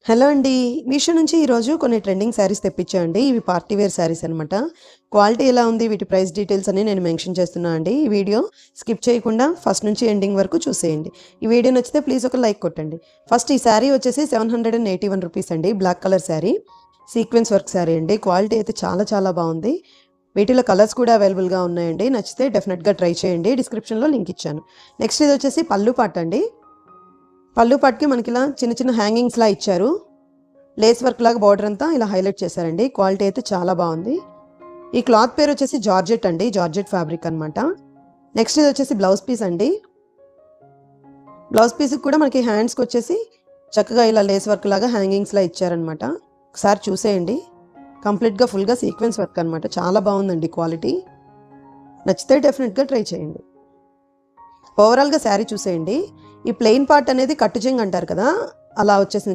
Hello అండి. మీషో నుంచి ఈరోజు కొన్ని ట్రెండింగ్ శారీస్ తెప్పించా అండి. ఇవి పార్టీ వేర్ శారీస్ అనమాట. క్వాలిటీ ఎలా ఉంది, వీటి ప్రైస్ డీటెయిల్స్ అన్నీ నేను మెన్షన్ చేస్తున్నా అండి. ఈ వీడియో స్కిప్ చేయకుండా ఫస్ట్ నుంచి ఎండింగ్ వరకు చూసేయండి. ఈ వీడియో నచ్చితే ప్లీజ్ ఒక లైక్ కొట్టండి. ఫస్ట్ ఈ శారీ వచ్చేసి 781 రూపీస్ అండి. Black colour sari, sequence work sari అండి. క్వాలిటీ అయితే చాలా చాలా బాగుంది. వీటిలో కలర్స్ కూడా అవైలబుల్గా ఉన్నాయండి. నచ్చితే డెఫినెట్గా ట్రై చేయండి. డిస్క్రిప్షన్లో లింక్ ఇచ్చాను. నెక్స్ట్ ఇది వచ్చేసి పళ్ళు పాట అండి. పళ్ళు పాటుకి మనకి ఇలా చిన్న చిన్న హ్యాంగింగ్స్లా ఇచ్చారు. లేస్ వర్క్ లాగా బార్డర్ అంతా ఇలా హైలైట్ చేశారండి. క్వాలిటీ అయితే చాలా బాగుంది. ఈ క్లాత్ పేరు వచ్చేసి జార్జెట్ అండి, జార్జెట్ ఫ్యాబ్రిక్ అనమాట. నెక్స్ట్ ఇది వచ్చేసి బ్లౌజ్ పీస్ అండి. బ్లౌజ్ పీస్కి కూడా మనకి హ్యాండ్స్కి వచ్చేసి చక్కగా ఇలా లేస్ వర్క్ లాగా హ్యాంగింగ్స్లా ఇచ్చారనమాట. ఒకసారి చూసేయండి. కంప్లీట్గా ఫుల్గా సీక్వెన్స్ వర్క్ అనమాట. చాలా బాగుందండి క్వాలిటీ. నచ్చితే డెఫినెట్గా ట్రై చేయండి. ఓవరాల్గా శారీ చూసేయండి. ఈ ప్లెయిన్ పార్ట్ అనేది కట్టు చెంగు అంటారు కదా, అలా వచ్చేసింది.